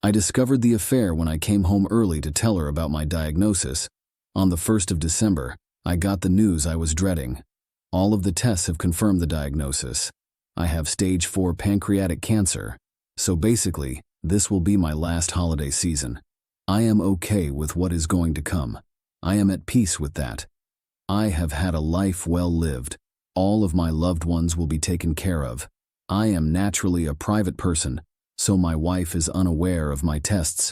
I discovered the affair when I came home early to tell her about my diagnosis. On the 1st of December, I got the news I was dreading. All of the tests have confirmed the diagnosis. I have stage 4 pancreatic cancer. So basically, this will be my last holiday season. I am okay with what is going to come. I am at peace with that. I have had a life well lived. All of my loved ones will be taken care of. I am naturally a private person, so my wife is unaware of my tests.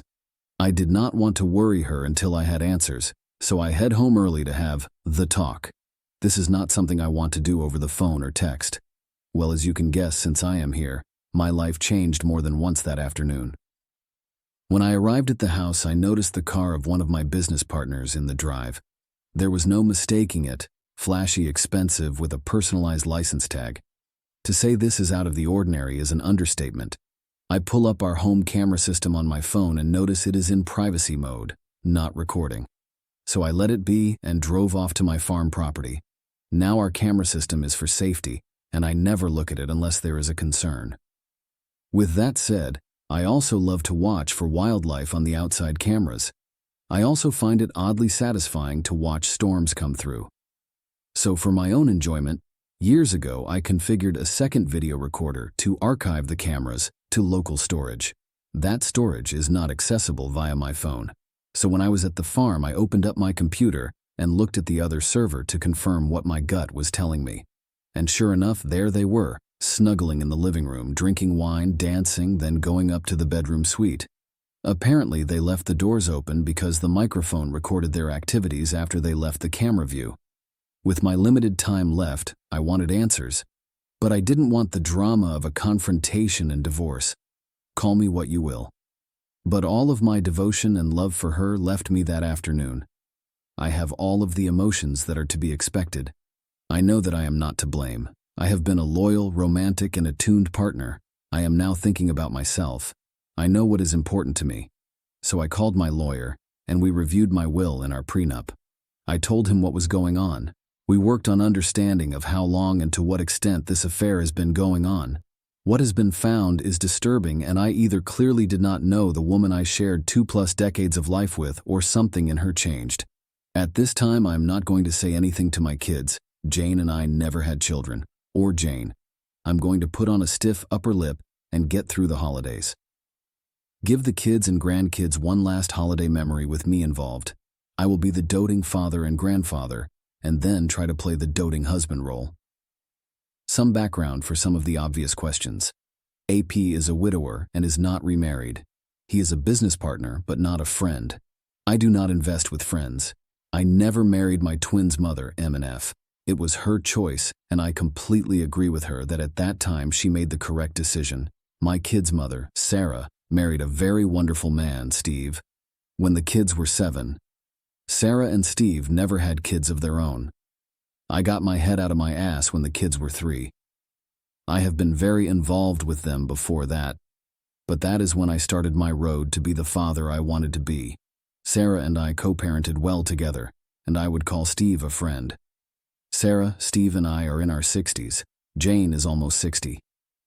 I did not want to worry her until I had answers, so I head home early to have the talk. This is not something I want to do over the phone or text. Well, as you can guess, since I am here, my life changed more than once that afternoon. When I arrived at the house, I noticed the car of one of my business partners in the drive. There was no mistaking it, flashy, expensive, with a personalized license tag. To say this is out of the ordinary is an understatement. I pull up our home camera system on my phone and notice it is in privacy mode, not recording. So I let it be and drove off to my farm property. Now our camera system is for safety, and I never look at it unless there is a concern. With that said, I also love to watch for wildlife on the outside cameras. I also find it oddly satisfying to watch storms come through. So for my own enjoyment, years ago I configured a second video recorder to archive the cameras to local storage. That storage is not accessible via my phone. So when I was at the farm, I opened up my computer and looked at the other server to confirm what my gut was telling me. And sure enough, there they were, snuggling in the living room, drinking wine, dancing, then going up to the bedroom suite. Apparently, they left the doors open because the microphone recorded their activities after they left the camera view. With my limited time left, I wanted answers. But I didn't want the drama of a confrontation and divorce. Call me what you will. But all of my devotion and love for her left me that afternoon. I have all of the emotions that are to be expected. I know that I am not to blame. I have been a loyal, romantic, and attuned partner. I am now thinking about myself. I know what is important to me. So I called my lawyer, and we reviewed my will and our prenup. I told him what was going on. We worked on understanding of how long and to what extent this affair has been going on. What has been found is disturbing, and I either clearly did not know the woman I shared 2+ decades of life with, or something in her changed. At this time, I am not going to say anything to my kids. Jane and I never had children. Or Jane. I'm going to put on a stiff upper lip and get through the holidays. Give the kids and grandkids one last holiday memory with me involved. I will be the doting father and grandfather, and then try to play the doting husband role. Some background for some of the obvious questions. AP is a widower and is not remarried. He is a business partner, but not a friend. I do not invest with friends. I never married my twins' mother, M&F. It was her choice, and I completely agree with her that at that time she made the correct decision. My kids' mother, Sarah, married a very wonderful man, Steve, when the kids were 7. Sarah and Steve never had kids of their own. I got my head out of my ass when the kids were 3. I have been very involved with them before that, but that is when I started my road to be the father I wanted to be. Sarah and I co-parented well together, and I would call Steve a friend. Sarah, Steve, and I are in our 60s. Jane is almost 60.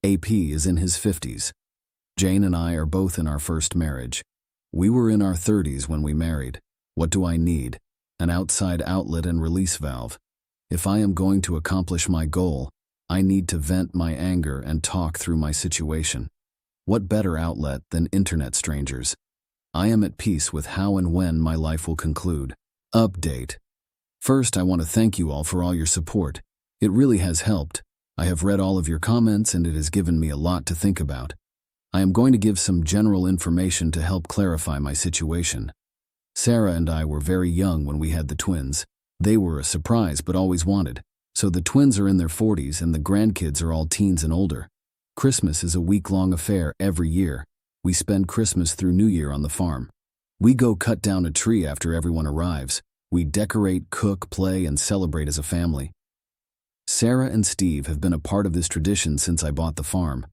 AP is in his 50s. Jane and I are both in our first marriage. We were in our 30s when we married. What do I need? An outside outlet and release valve. If I am going to accomplish my goal, I need to vent my anger and talk through my situation. What better outlet than internet strangers? I am at peace with how and when my life will conclude. Update. First, I want to thank you all for all your support. It really has helped. I have read all of your comments and it has given me a lot to think about. I am going to give some general information to help clarify my situation. Sarah and I were very young when we had the twins. They were a surprise but always wanted. So the twins are in their 40s and the grandkids are all teens and older. Christmas is a week-long affair every year. We spend Christmas through New Year on the farm. We go cut down a tree after everyone arrives. We decorate, cook, play, and celebrate as a family. Sarah and Steve have been a part of this tradition since I bought the farm.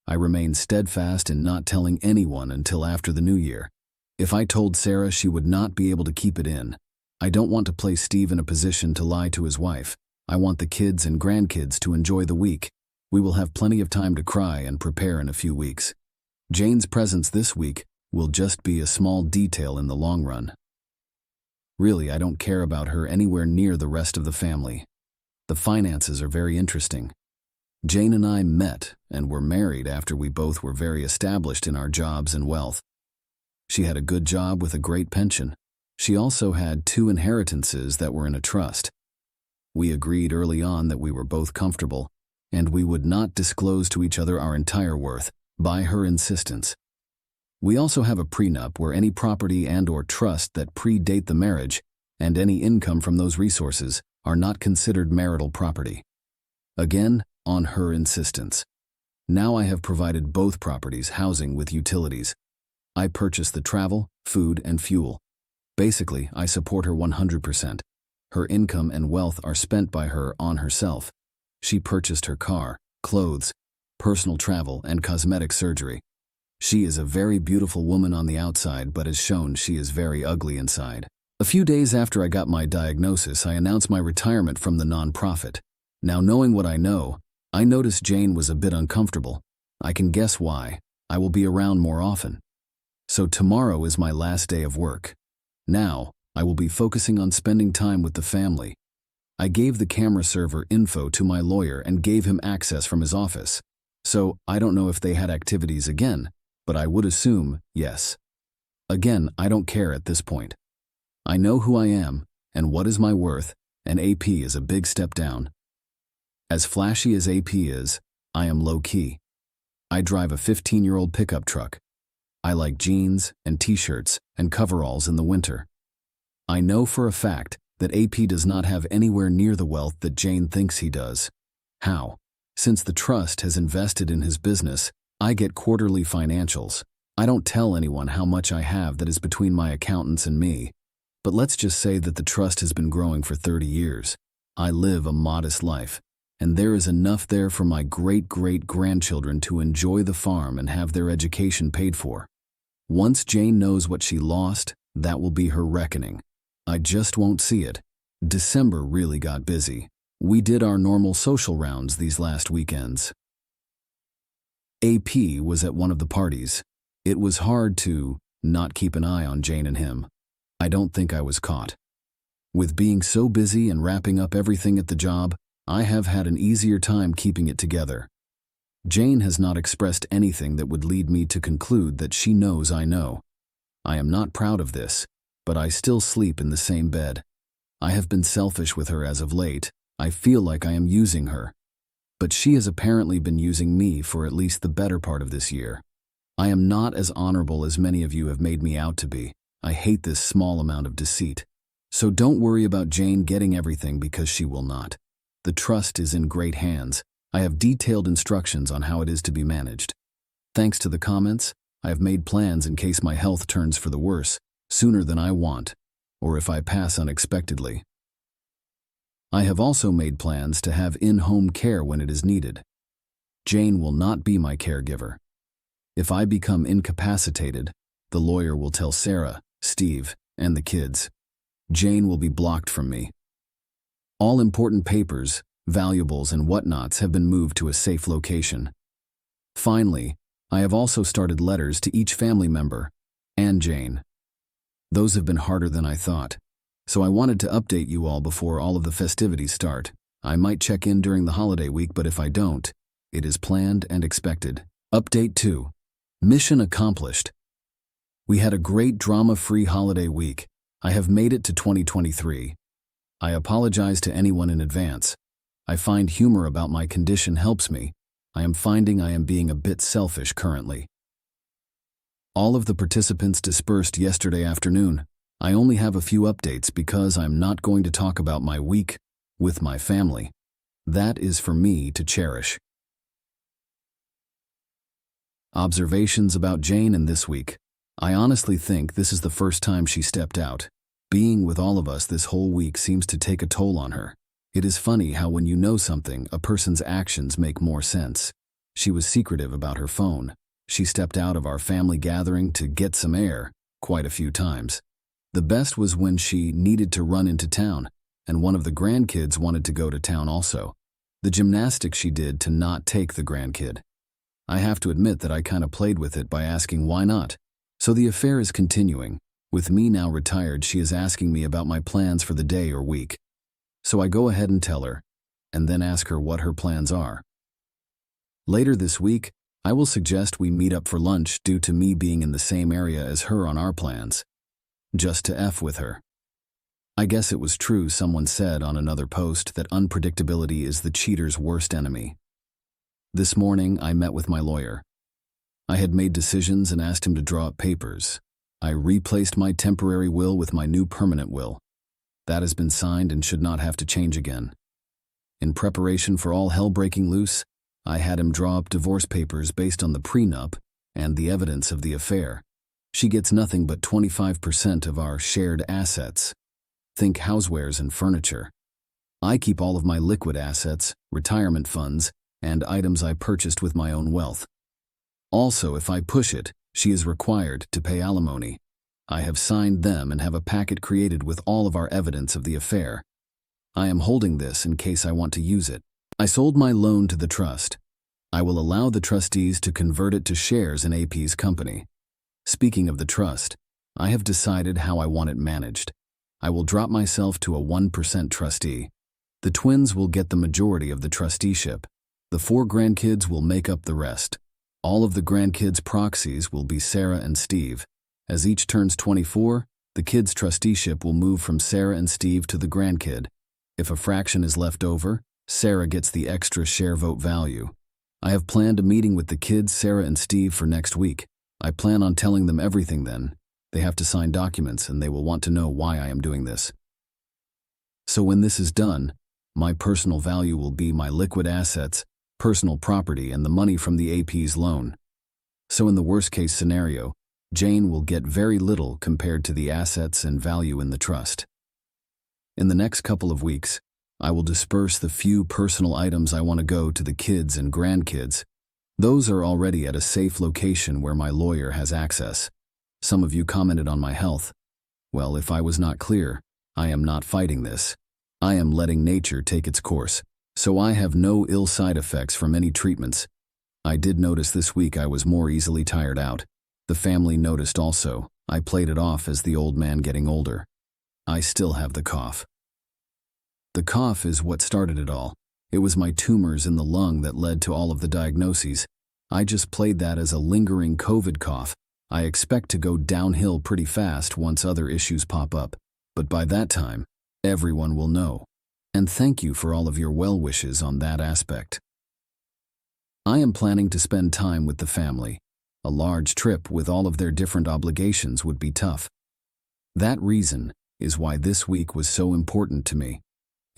I remain steadfast in not telling anyone until after the New Year. If I told Sarah, she would not be able to keep it in. I don't want to place Steve in a position to lie to his wife. I want the kids and grandkids to enjoy the week. We will have plenty of time to cry and prepare in a few weeks. Jane's presence this week will just be a small detail in the long run. Really, I don't care about her anywhere near the rest of the family. The finances are very interesting. Jane and I met and were married after we both were very established in our jobs and wealth. She had a good job with a great pension. She also had 2 inheritances that were in a trust. We agreed early on that we were both comfortable, and we would not disclose to each other our entire worth, by her insistence. We also have a prenup where any property and/or trust that predate the marriage and any income from those resources are not considered marital property. Again, on her insistence. Now I have provided both properties housing with utilities. I purchase the travel, food, and fuel. Basically, I support her 100%. Her income and wealth are spent by her on herself. She purchased her car, clothes, personal travel, and cosmetic surgery. She is a very beautiful woman on the outside, but as shown, she is very ugly inside. A few days after I got my diagnosis, I announced my retirement from the nonprofit. Now, knowing what I know, I noticed Jane was a bit uncomfortable. I can guess why. I will be around more often. So tomorrow is my last day of work. Now, I will be focusing on spending time with the family. I gave the camera server info to my lawyer and gave him access from his office. So, I don't know if they had activities again, but I would assume yes. Again, I don't care at this point. I know who I am and what is my worth, and AP is a big step down. As flashy as AP is, I am low-key. I drive a 15-year-old pickup truck. I like jeans and t-shirts and coveralls in the winter. I know for a fact that AP does not have anywhere near the wealth that Jane thinks he does. How? Since the trust has invested in his business, I get quarterly financials. I don't tell anyone how much I have that is between my accountants and me. But let's just say that the trust has been growing for 30 years. I live a modest life, and there is enough there for my great-great-grandchildren to enjoy the farm and have their education paid for. Once Jane knows what she lost, that will be her reckoning. I just won't see it. December really got busy. We did our normal social rounds these last weekends. AP was at one of the parties. It was hard to not keep an eye on Jane and him. I don't think I was caught. With being so busy and wrapping up everything at the job, I have had an easier time keeping it together. Jane has not expressed anything that would lead me to conclude that she knows I know. I am not proud of this, but I still sleep in the same bed. I have been selfish with her as of late. I feel like I am using her. But she has apparently been using me for at least the better part of this year. I am not as honorable as many of you have made me out to be. I hate this small amount of deceit. So don't worry about Jane getting everything because she will not. The trust is in great hands. I have detailed instructions on how it is to be managed. Thanks to the comments, I have made plans in case my health turns for the worse, sooner than I want, or if I pass unexpectedly. I have also made plans to have in-home care when it is needed. Jane will not be my caregiver. If I become incapacitated, the lawyer will tell Sarah, Steve, and the kids. Jane will be blocked from me. All important papers, valuables, and whatnots have been moved to a safe location. Finally, I have also started letters to each family member and Jane. Those have been harder than I thought, so I wanted to update you all before all of the festivities start. I might check in during the holiday week, but if I don't, it is planned and expected. Update 2. Mission accomplished. We had a great drama-free holiday week. I have made it to 2023. I apologize to anyone in advance. I find humor about my condition helps me. I am finding I am being a bit selfish currently. All of the participants dispersed yesterday afternoon. I only have a few updates because I'm not going to talk about my week with my family. That is for me to cherish. Observations about Jane in this week. I honestly think this is the first time she stepped out. Being with all of us this whole week seems to take a toll on her. It is funny how when you know something, a person's actions make more sense. She was secretive about her phone. She stepped out of our family gathering to get some air quite a few times. The best was when she needed to run into town, and one of the grandkids wanted to go to town also. The gymnastics she did to not take the grandkid. I have to admit that I kind of played with it by asking why not. So the affair is continuing. With me now retired, she is asking me about my plans for the day or week. So I go ahead and tell her, and then ask her what her plans are. Later this week, I will suggest we meet up for lunch due to me being in the same area as her on our plans. Just to F with her. I guess it was true someone said on another post that unpredictability is the cheater's worst enemy. This morning, I met with my lawyer. I had made decisions and asked him to draw up papers. I replaced my temporary will with my new permanent will. That has been signed and should not have to change again. In preparation for all hell breaking loose, I had him draw up divorce papers based on the prenup and the evidence of the affair. She gets nothing but 25% of our shared assets. Think housewares and furniture. I keep all of my liquid assets, retirement funds, and items I purchased with my own wealth. Also, if I push it, she is required to pay alimony. I have signed them and have a packet created with all of our evidence of the affair. I am holding this in case I want to use it. I sold my loan to the trust. I will allow the trustees to convert it to shares in AP's company. Speaking of the trust, I have decided how I want it managed. I will drop myself to a 1% trustee. The twins will get the majority of the trusteeship. The 4 grandkids will make up the rest. All of the grandkids' proxies will be Sarah and Steve. As each turns 24, the kids' trusteeship will move from Sarah and Steve to the grandkid. If a fraction is left over, Sarah gets the extra share vote value. I have planned a meeting with the kids, Sarah and Steve, for next week. I plan on telling them everything then. They have to sign documents and they will want to know why I am doing this. So when this is done, my personal value will be my liquid assets, personal property, and the money from the AP's loan. So in the worst case scenario, Jane will get very little compared to the assets and value in the trust. In the next couple of weeks, I will disperse the few personal items I want to go to the kids and grandkids. Those are already at a safe location where my lawyer has access. Some of you commented on my health. Well, if I was not clear, I am not fighting this. I am letting nature take its course, so I have no ill side effects from any treatments. I did notice this week I was more easily tired out. The family noticed also. I played it off as the old man getting older. I still have the cough. The cough is what started it all. It was my tumors in the lung that led to all of the diagnoses. I just played that as a lingering COVID cough. I expect to go downhill pretty fast once other issues pop up. But by that time, everyone will know. And thank you for all of your well wishes on that aspect. I am planning to spend time with the family. A large trip with all of their different obligations would be tough. That reason is why this week was so important to me.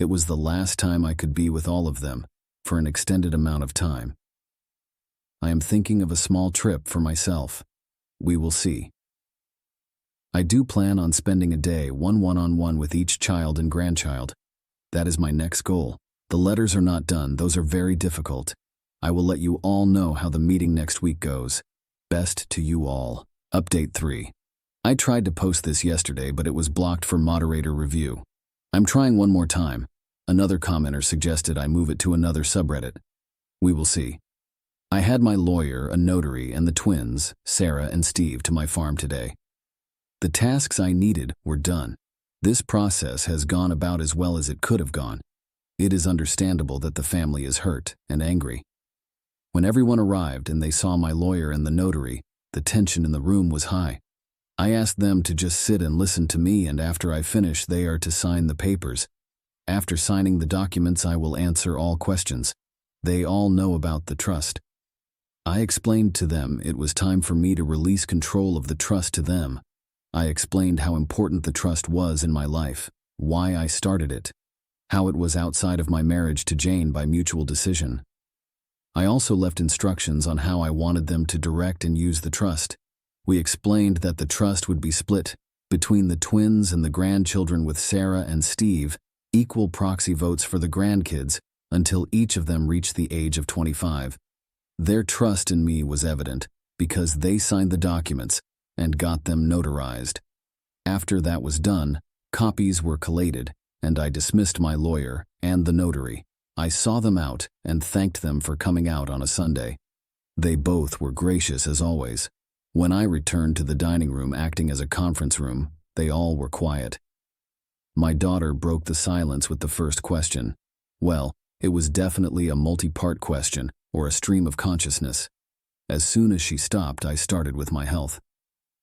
It was the last time I could be with all of them for an extended amount of time. I am thinking of a small trip for myself. We will see. I do plan on spending a day one-on-one with each child and grandchild. That is my next goal. The letters are not done. Those are very difficult. I will let you all know how the meeting next week goes. Best to you all. Update 3. I tried to post this yesterday, but it was blocked for moderator review. I'm trying one more time. Another commenter suggested I move it to another subreddit. We will see. I had my lawyer, a notary, and the twins, Sarah and Steve, to my farm today. The tasks I needed were done. This process has gone about as well as it could have gone. It is understandable that the family is hurt and angry. When everyone arrived and they saw my lawyer and the notary, the tension in the room was high. I asked them to just sit and listen to me, and after I finish, they are to sign the papers. After signing the documents, I will answer all questions. They all know about the trust. I explained to them it was time for me to release control of the trust to them. I explained how important the trust was in my life, why I started it, how it was outside of my marriage to Jane by mutual decision. I also left instructions on how I wanted them to direct and use the trust. We explained that the trust would be split between the twins and the grandchildren, with Sarah and Steve, equal proxy votes for the grandkids until each of them reached the age of 25. Their trust in me was evident because they signed the documents and got them notarized. After that was done, copies were collated, and I dismissed my lawyer and the notary. I saw them out and thanked them for coming out on a Sunday. They both were gracious as always. When I returned to the dining room acting as a conference room, they all were quiet. My daughter broke the silence with the first question. Well, it was definitely a multi-part question, or a stream of consciousness. As soon as she stopped, I started with my health.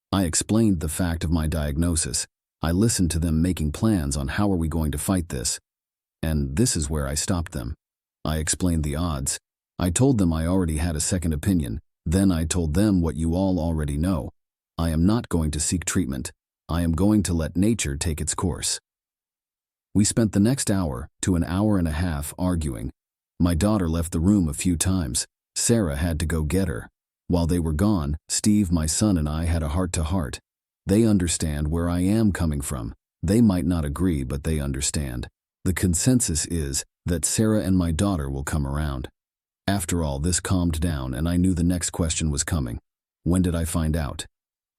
I explained the fact of my diagnosis. I listened to them making plans on how are we going to fight this. And this is where I stopped them. I explained the odds. I told them I already had a second opinion. Then I told them what you all already know. I am not going to seek treatment. I am going to let nature take its course. We spent the next hour to an hour and a half arguing. My daughter left the room a few times. Sarah had to go get her. While they were gone, Steve, my son, and I had a heart-to-heart. They understand where I am coming from. They might not agree, but they understand. The consensus is that Sarah and my daughter will come around. After all, this calmed down, and I knew the next question was coming. When did I find out?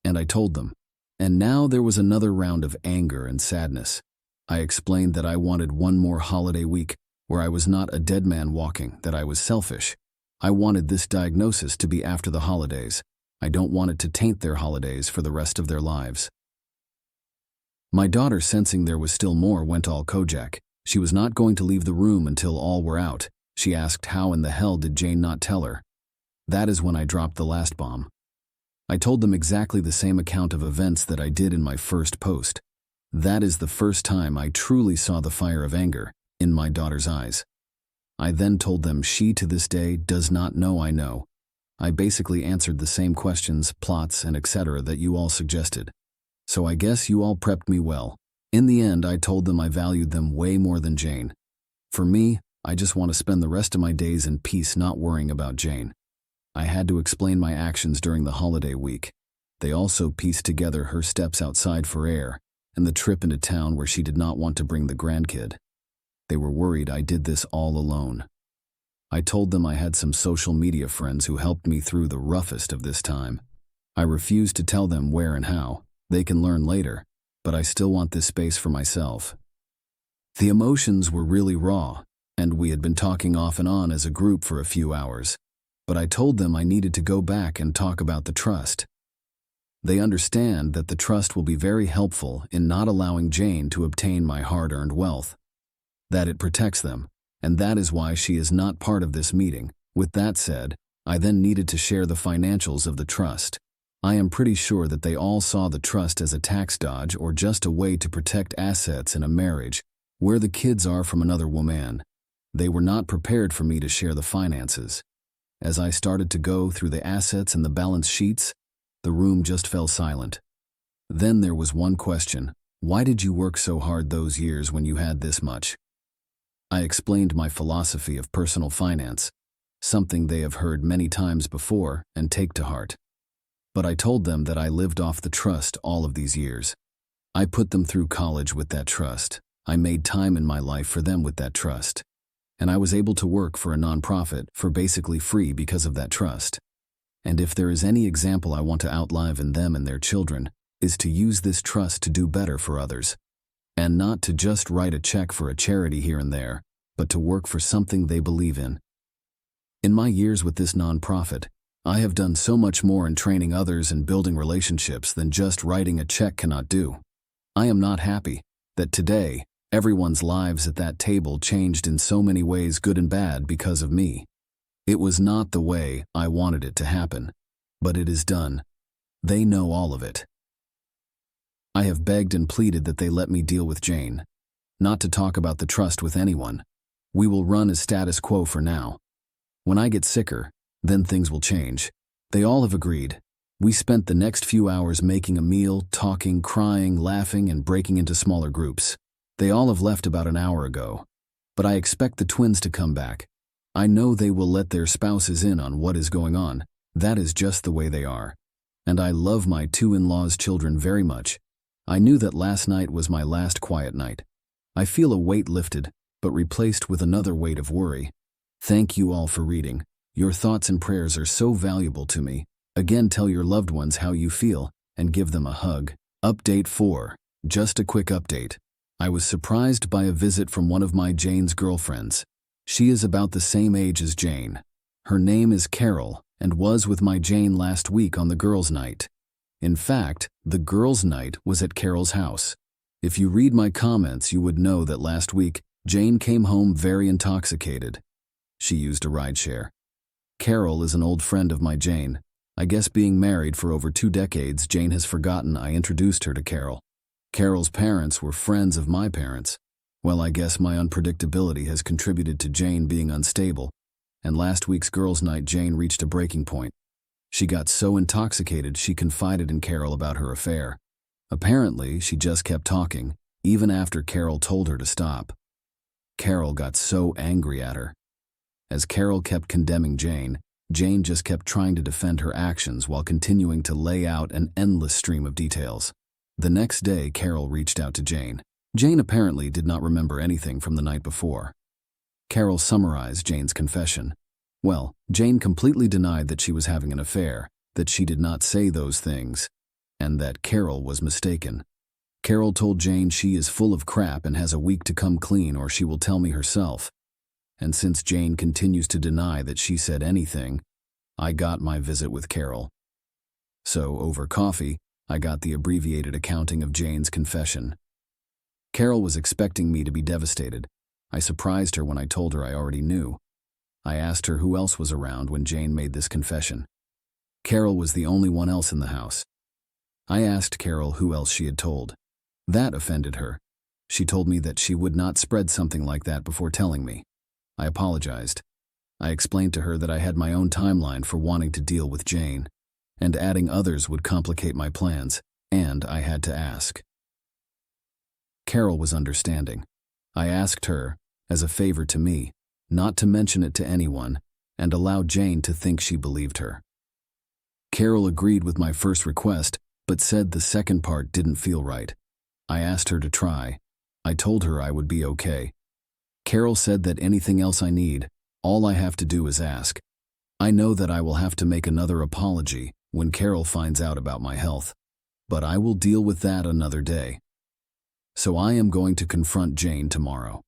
And I told them. And now there was another round of anger and sadness. I explained that I wanted one more holiday week where I was not a dead man walking, that I was selfish. I wanted this diagnosis to be after the holidays. I don't want it to taint their holidays for the rest of their lives. My daughter, sensing there was still more, went all Kojak. She was not going to leave the room until all were out. She asked how in the hell did Jane not tell her. That is when I dropped the last bomb. I told them exactly the same account of events that I did in my first post. That is the first time I truly saw the fire of anger in my daughter's eyes. I then told them she to this day does not know I know. I basically answered the same questions, plots, and etc. that you all suggested. So I guess you all prepped me well. In the end, I told them I valued them way more than Jane. For me, I just want to spend the rest of my days in peace not worrying about Jane. I had to explain my actions during the holiday week. They also pieced together her steps outside for air and the trip into town where she did not want to bring the grandkid. They were worried I did this all alone. I told them I had some social media friends who helped me through the roughest of this time. I refused to tell them where and how. They can learn later, but I still want this space for myself. The emotions were really raw, and we had been talking off and on as a group for a few hours. But I told them I needed to go back and talk about the trust. They understand that the trust will be very helpful in not allowing Jane to obtain my hard-earned wealth. That it protects them, and that is why she is not part of this meeting. With that said, I then needed to share the financials of the trust. I am pretty sure that they all saw the trust as a tax dodge or just a way to protect assets in a marriage where the kids are from another woman. They were not prepared for me to share the finances. As I started to go through the assets and the balance sheets, the room just fell silent. Then there was one question. Why did you work so hard those years when you had this much? I explained my philosophy of personal finance, something they have heard many times before and take to heart. But I told them that I lived off the trust all of these years. I put them through college with that trust. I made time in my life for them with that trust. And I was able to work for a nonprofit for basically free because of that trust. And if there is any example I want to outlive in them and their children, is to use this trust to do better for others. And not to just write a check for a charity here and there, but to work for something they believe in. In my years with this nonprofit, I have done so much more in training others and building relationships than just writing a check cannot do. I am not happy that today, everyone's lives at that table changed in so many ways, good and bad, because of me. It was not the way I wanted it to happen, but it is done. They know all of it. I have begged and pleaded that they let me deal with Jane, not to talk about the trust with anyone. We will run as status quo for now. When I get sicker, then things will change. They all have agreed. We spent the next few hours making a meal, talking, crying, laughing, and breaking into smaller groups. They all have left about an hour ago, but I expect the twins to come back. I know they will let their spouses in on what is going on. That is just the way they are. And I love my two in-laws' children very much. I knew that last night was my last quiet night. I feel a weight lifted, but replaced with another weight of worry. Thank you all for reading. Your thoughts and prayers are so valuable to me. Again, tell your loved ones how you feel and give them a hug. Update 4. Just a quick update. I was surprised by a visit from one of Jane's girlfriends. She is about the same age as Jane. Her name is Carol, and was with my Jane last week on the girls' night. In fact, the girls' night was at Carol's house. If you read my comments, you would know that last week, Jane came home very intoxicated. She used a rideshare. Carol is an old friend of my Jane. I guess being married for over 2 decades, Jane has forgotten I introduced her to Carol. Carol's parents were friends of my parents. Well, I guess my unpredictability has contributed to Jane being unstable, and last week's girls' night Jane reached a breaking point. She got so intoxicated she confided in Carol about her affair. Apparently, she just kept talking, even after Carol told her to stop. Carol got so angry at her. As Carol kept condemning Jane, Jane just kept trying to defend her actions while continuing to lay out an endless stream of details. The next day, Carol reached out to Jane. Jane apparently did not remember anything from the night before. Carol summarized Jane's confession. Well, Jane completely denied that she was having an affair, that she did not say those things, and that Carol was mistaken. Carol told Jane she is full of crap and has a week to come clean or she will tell me herself. And since Jane continues to deny that she said anything, I got my visit with Carol. So, over coffee, I got the abbreviated accounting of Jane's confession. Carol was expecting me to be devastated. I surprised her when I told her I already knew. I asked her who else was around when Jane made this confession. Carol was the only one else in the house. I asked Carol who else she had told. That offended her. She told me that she would not spread something like that before telling me. I apologized. I explained to her that I had my own timeline for wanting to deal with Jane, and adding others would complicate my plans, and I had to ask. Carol was understanding. I asked her, as a favor to me, not to mention it to anyone, and allow Jane to think she believed her. Carol agreed with my first request, but said the second part didn't feel right. I asked her to try. I told her I would be okay. Carol said that anything else I need, all I have to do is ask. I know that I will have to make another apology when Carol finds out about my health, but I will deal with that another day. So I am going to confront Jane tomorrow.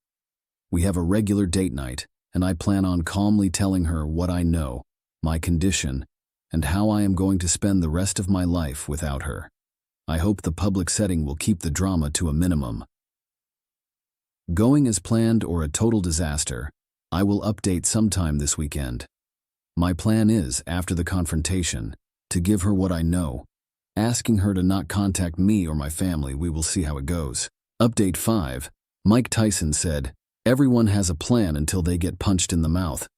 We have a regular date night, and I plan on calmly telling her what I know, my condition, and how I am going to spend the rest of my life without her. I hope the public setting will keep the drama to a minimum. Going as planned or a total disaster, I will update sometime this weekend. My plan is, after the confrontation, to give her what I know, asking her to not contact me or my family. We will see how it goes. Update 5. Mike Tyson said, "Everyone has a plan until they get punched in the mouth."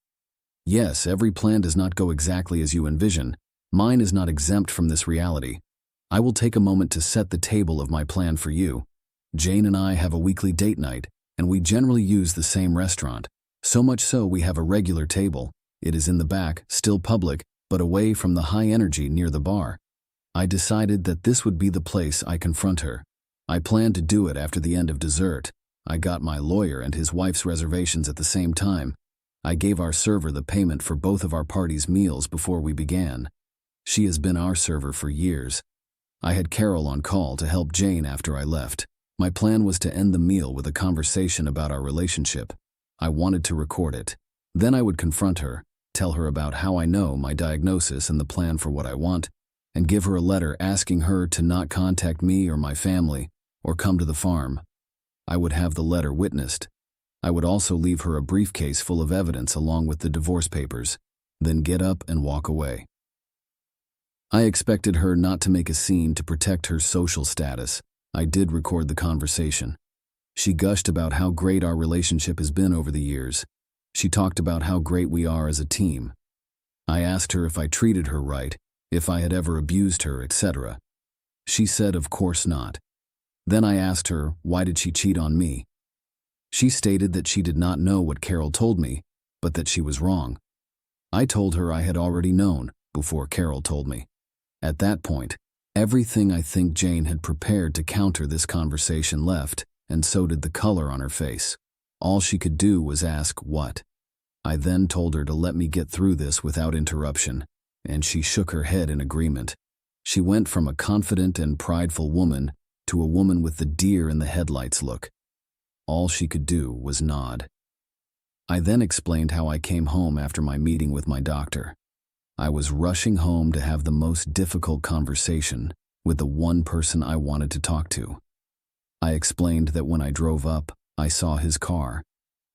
Yes, every plan does not go exactly as you envision. Mine is not exempt from this reality. I will take a moment to set the table of my plan for you. Jane and I have a weekly date night, and we generally use the same restaurant. So much so we have a regular table. It is in the back, still public, but away from the high energy near the bar. I decided that this would be the place I confront her. I planned to do it after the end of dessert. I got my lawyer and his wife's reservations at the same time. I gave our server the payment for both of our party's meals before we began. She has been our server for years. I had Carol on call to help Jane after I left. My plan was to end the meal with a conversation about our relationship. I wanted to record it. Then I would confront her, tell her about how I know my diagnosis and the plan for what I want, and give her a letter asking her to not contact me or my family or come to the farm. I would have the letter witnessed. I would also leave her a briefcase full of evidence along with the divorce papers, then get up and walk away. I expected her not to make a scene to protect her social status. I did record the conversation. She gushed about how great our relationship has been over the years. She talked about how great we are as a team. I asked her if I treated her right, if I had ever abused her, etc. She said of course not. Then I asked her why did she cheat on me. She stated that she did not know what Carol told me, but that she was wrong. I told her I had already known before Carol told me. At that point, everything I think Jane had prepared to counter this conversation left, and so did the color on her face. All she could do was ask what. I then told her to let me get through this without interruption, and she shook her head in agreement. She went from a confident and prideful woman to a woman with the deer in the headlights look. All she could do was nod. I then explained how I came home after my meeting with my doctor. I was rushing home to have the most difficult conversation with the one person I wanted to talk to. I explained that when I drove up, I saw his car.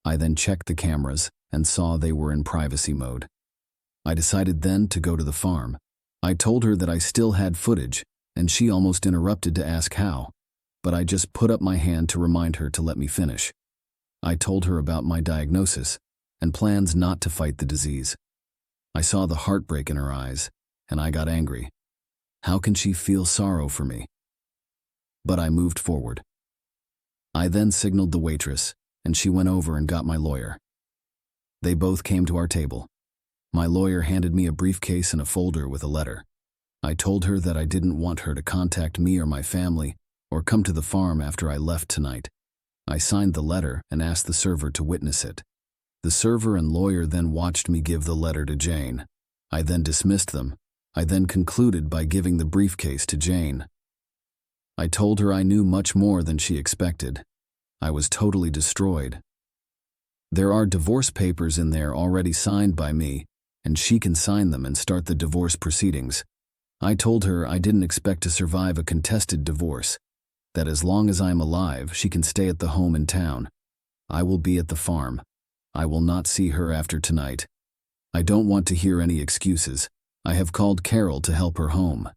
I then checked the cameras and saw they were in privacy mode. I decided then to go to the farm. I told her that I still had footage, and she almost interrupted to ask how, but I just put up my hand to remind her to let me finish. I told her about my diagnosis and plans not to fight the disease. I saw the heartbreak in her eyes, and I got angry. How can she feel sorrow for me? But I moved forward. I then signaled the waitress, and she went over and got my lawyer. They both came to our table. My lawyer handed me a briefcase and a folder with a letter. I told her that I didn't want her to contact me or my family or come to the farm after I left tonight. I signed the letter and asked the server to witness it. The server and lawyer then watched me give the letter to Jane. I then dismissed them. I then concluded by giving the briefcase to Jane. I told her I knew much more than she expected. I was totally destroyed. There are divorce papers in there already signed by me, and she can sign them and start the divorce proceedings. I told her I didn't expect to survive a contested divorce, that as long as I am alive, she can stay at the home in town. I will be at the farm. I will not see her after tonight. I don't want to hear any excuses. I have called Carol to help her home.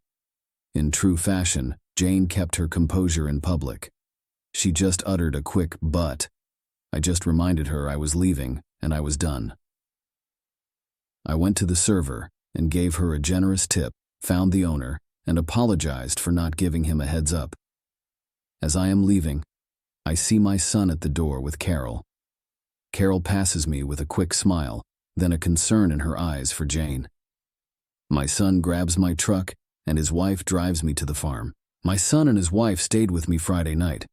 In true fashion, Jane kept her composure in public. She just uttered a quick "but." I just reminded her I was leaving, and I was done. I went to the server and gave her a generous tip, found the owner, and apologized for not giving him a heads up. As I am leaving, I see my son at the door with Carol. Carol passes me with a quick smile, then a concern in her eyes for Jane. My son grabs my truck, and his wife drives me to the farm. My son and his wife stayed with me Friday night.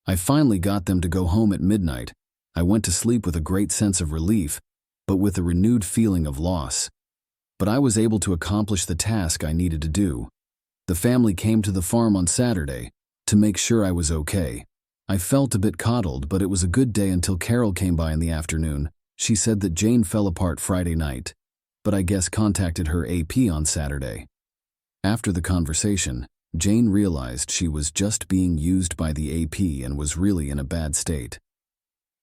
I finally got them to go home at midnight. I went to sleep with a great sense of relief, but with a renewed feeling of loss. But I was able to accomplish the task I needed to do. The family came to the farm on Saturday to make sure I was okay. I felt a bit coddled, but it was a good day until Carol came by in the afternoon. She said that Jane fell apart Friday night, but I guess contacted her AP on Saturday. After the conversation, Jane realized she was just being used by the AP and was really in a bad state.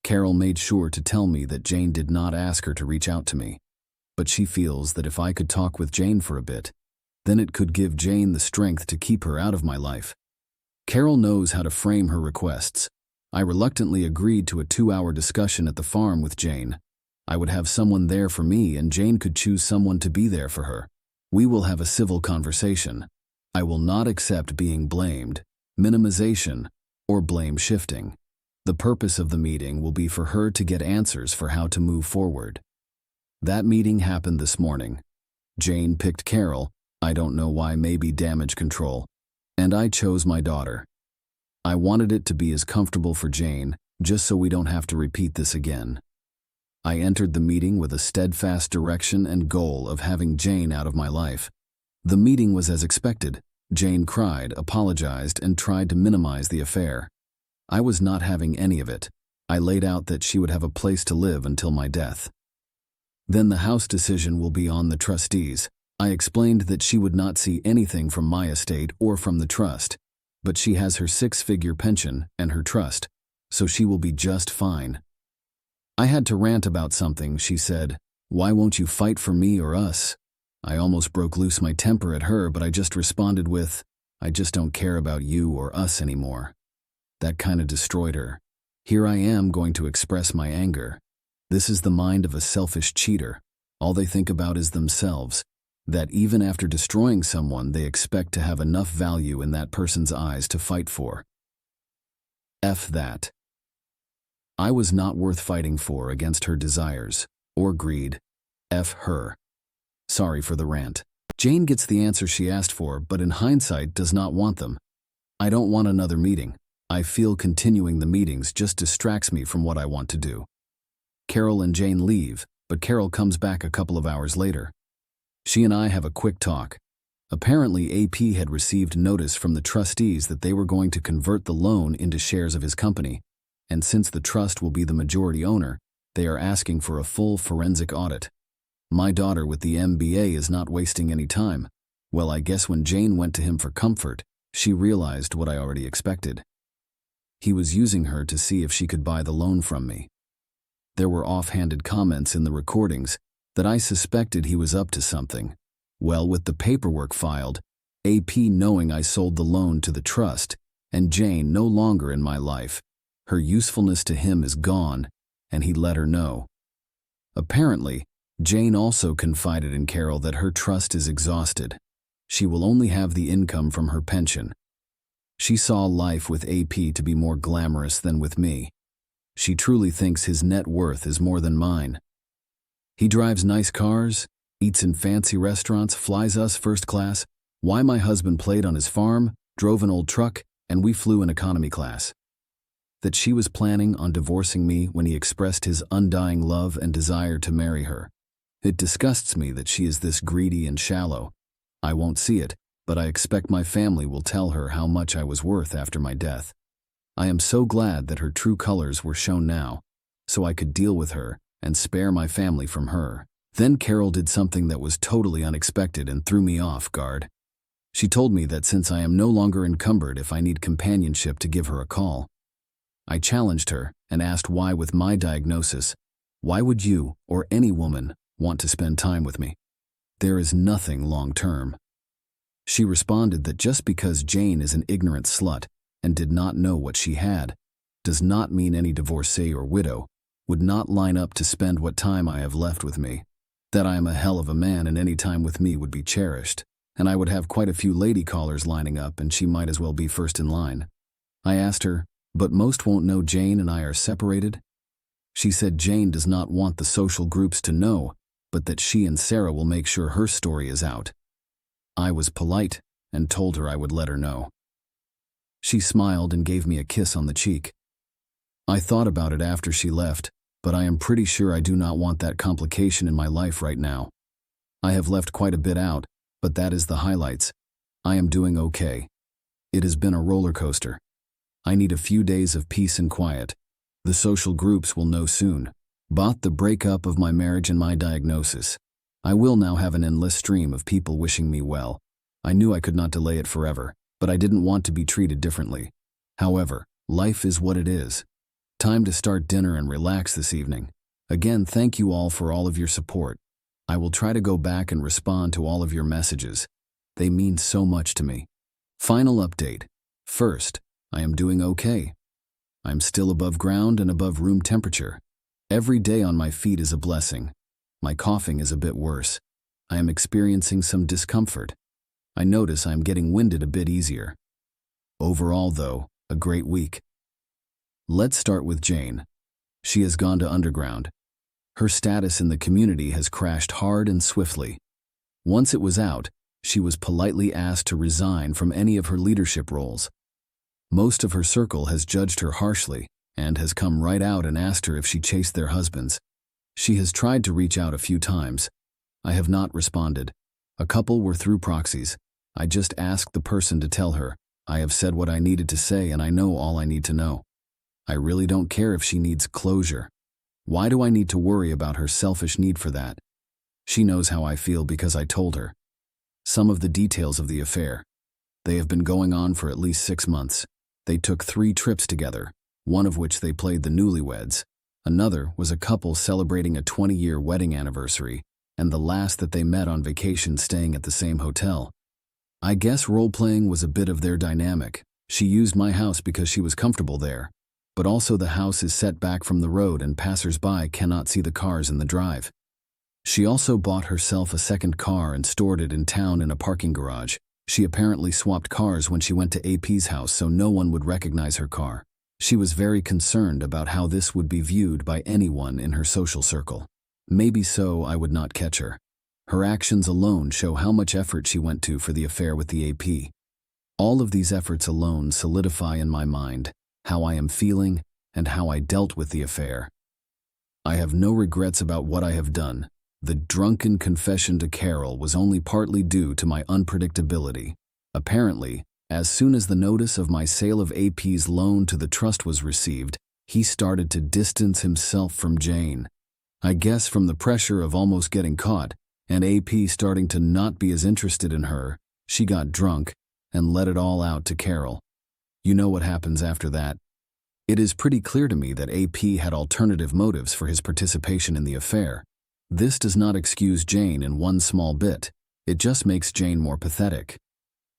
Carol made sure to tell me that Jane did not ask her to reach out to me, but she feels that if I could talk with Jane for a bit, then it could give Jane the strength to keep her out of my life. Carol knows how to frame her requests. I reluctantly agreed to a 2-hour discussion at the farm with Jane. I would have someone there for me and Jane could choose someone to be there for her. We will have a civil conversation. I will not accept being blamed, minimization, or blame shifting. The purpose of the meeting will be for her to get answers for how to move forward. That meeting happened this morning. Jane picked Carol, I don't know why, maybe damage control, and I chose my daughter. I wanted it to be as comfortable for Jane, just so we don't have to repeat this again. I entered the meeting with a steadfast direction and goal of having Jane out of my life. The meeting was as expected. Jane cried, apologized, and tried to minimize the affair. I was not having any of it. I laid out that she would have a place to live until my death. Then the house decision will be on the trustees. I explained that she would not see anything from my estate or from the trust, but she has her 6-figure pension and her trust, so she will be just fine. I had to rant about something. She said, "Why won't you fight for me or us?" I almost broke loose my temper at her, but I just responded with, "I just don't care about you or us anymore." That kind of destroyed her. Here I am going to express my anger. This is the mind of a selfish cheater. All they think about is themselves, that even after destroying someone, they expect to have enough value in that person's eyes to fight for. F that. I was not worth fighting for against her desires or greed. F her. Sorry for the rant. Jane gets the answer she asked for, but in hindsight does not want them. I don't want another meeting. I feel continuing the meetings just distracts me from what I want to do. Carol and Jane leave, but Carol comes back a couple of hours later. She and I have a quick talk. Apparently, AP had received notice from the trustees that they were going to convert the loan into shares of his company, and since the trust will be the majority owner, they are asking for a full forensic audit. My daughter with the MBA is not wasting any time. Well, I guess when Jane went to him for comfort, she realized what I already expected. He was using her to see if she could buy the loan from me. There were offhanded comments in the recordings that I suspected he was up to something. Well, with the paperwork filed, AP knowing I sold the loan to the trust, and Jane no longer in my life, her usefulness to him is gone, and he let her know. Apparently, Jane also confided in Carol that her trust is exhausted. She will only have the income from her pension. She saw life with AP to be more glamorous than with me. She truly thinks his net worth is more than mine. He drives nice cars, eats in fancy restaurants, flies us first class. Why my husband played on his farm, drove an old truck, and we flew in economy class. That she was planning on divorcing me when he expressed his undying love and desire to marry her. It disgusts me that she is this greedy and shallow. I won't see it, but I expect my family will tell her how much I was worth after my death. I am so glad that her true colors were shown now, so I could deal with her and spare my family from her. Then Carol did something that was totally unexpected and threw me off guard. She told me that since I am no longer encumbered if I need companionship to give her a call. I challenged her and asked why with my diagnosis, why would you or any woman want to spend time with me? There is nothing long-term. She responded that just because Jane is an ignorant slut and did not know what she had, does not mean any divorcee or widow would not line up to spend what time I have left with me. That I am a hell of a man and any time with me would be cherished, and I would have quite a few lady callers lining up and she might as well be first in line. I asked her, but most won't know Jane and I are separated? She said Jane does not want the social groups to know, but that she and Sarah will make sure her story is out. I was polite and told her I would let her know. She smiled and gave me a kiss on the cheek. I thought about it after she left, but I am pretty sure I do not want that complication in my life right now. I have left quite a bit out, but that is the highlights. I am doing okay. It has been a roller coaster. I need a few days of peace and quiet. The social groups will know soon. Bought the breakup of my marriage and my diagnosis. I will now have an endless stream of people wishing me well. I knew I could not delay it forever, but I didn't want to be treated differently. However, life is what it is. Time to start dinner and relax this evening. Again, thank you all for all of your support. I will try to go back and respond to all of your messages. They mean so much to me. Final update. First, I am doing okay. I'm still above ground and above room temperature. Every day on my feet is a blessing. My coughing is a bit worse. I am experiencing some discomfort. I notice I am getting winded a bit easier. Overall, though, a great week. Let's start with Jane. She has gone to underground. Her status in the community has crashed hard and swiftly. Once it was out, she was politely asked to resign from any of her leadership roles. Most of her circle has judged her harshly and has come right out and asked her if she chased their husbands. She has tried to reach out a few times. I have not responded. A couple were through proxies. I just asked the person to tell her, I have said what I needed to say and I know all I need to know. I really don't care if she needs closure. Why do I need to worry about her selfish need for that? She knows how I feel because I told her. Some of the details of the affair. They have been going on for at least 6 months. They took 3 trips together, one of which they played the newlyweds. Another was a couple celebrating a 20-year wedding anniversary, and the last that they met on vacation staying at the same hotel. I guess role-playing was a bit of their dynamic. She used my house because she was comfortable there, but also the house is set back from the road and passers-by cannot see the cars in the drive. She also bought herself a second car and stored it in town in a parking garage. She apparently swapped cars when she went to AP's house so no one would recognize her car. She was very concerned about how this would be viewed by anyone in her social circle. Maybe so I would not catch her. Her actions alone show how much effort she went to for the affair with the AP. All of these efforts alone solidify in my mind how I am feeling and how I dealt with the affair. I have no regrets about what I have done. The drunken confession to Carol was only partly due to my unpredictability. Apparently, as soon as the notice of my sale of AP's loan to the trust was received, he started to distance himself from Jane. I guess from the pressure of almost getting caught and AP starting to not be as interested in her, she got drunk and let it all out to Carol. You know what happens after that. It is pretty clear to me that AP had alternative motives for his participation in the affair. This does not excuse Jane in one small bit. It just makes Jane more pathetic.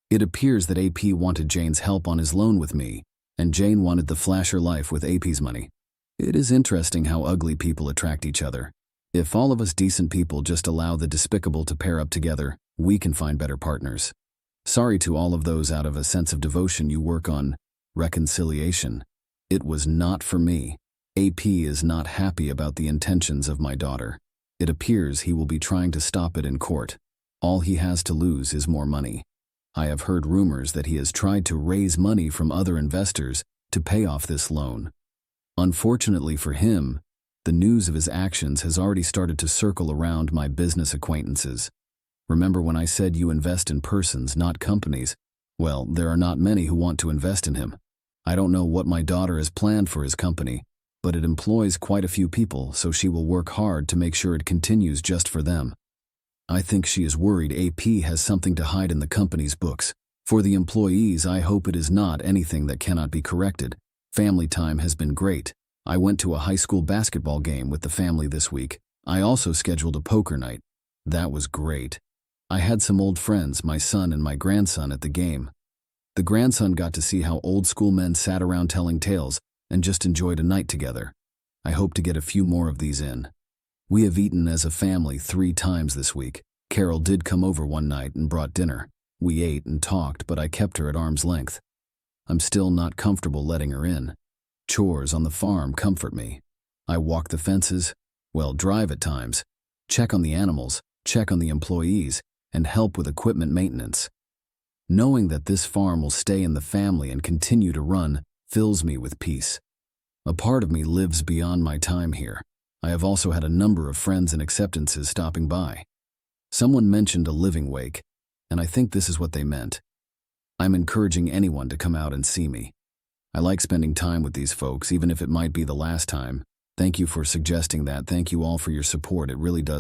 It appears that AP wanted Jane's help on his loan with me, and Jane wanted the flasher life with AP's money. It is interesting how ugly people attract each other. If all of us decent people just allow the despicable to pair up together, we can find better partners. Sorry to all of those out of a sense of devotion you work on reconciliation. It was not for me. AP is not happy about the intentions of my daughter. It appears he will be trying to stop it in court. All he has to lose is more money. I have heard rumors that he has tried to raise money from other investors to pay off this loan. Unfortunately for him, the news of his actions has already started to circle around my business acquaintances. Remember when I said you invest in persons, not companies? Well, there are not many who want to invest in him. I don't know what my daughter has planned for his company, but it employs quite a few people, so she will work hard to make sure it continues just for them. I think she is worried AP has something to hide in the company's books. For the employees, I hope it is not anything that cannot be corrected. Family time has been great. I went to a high school basketball game with the family this week. I also scheduled a poker night. That was great. I had some old friends, my son and my grandson, at the game. The grandson got to see how old school men sat around telling tales and just enjoyed a night together. I hope to get a few more of these in. We have eaten as a family 3 times this week. Carol did come over one night and brought dinner. We ate and talked, but I kept her at arm's length. I'm still not comfortable letting her in. Chores on the farm comfort me. I walk the fences, drive at times, check on the animals, check on the employees, and help with equipment maintenance. Knowing that this farm will stay in the family and continue to run fills me with peace. A part of me lives beyond my time here. I have also had a number of friends and acceptances stopping by. Someone mentioned a living wake, and I think this is what they meant. I'm encouraging anyone to come out and see me. I like spending time with these folks, even if it might be the last time. Thank you for suggesting that. Thank you all for your support. It really does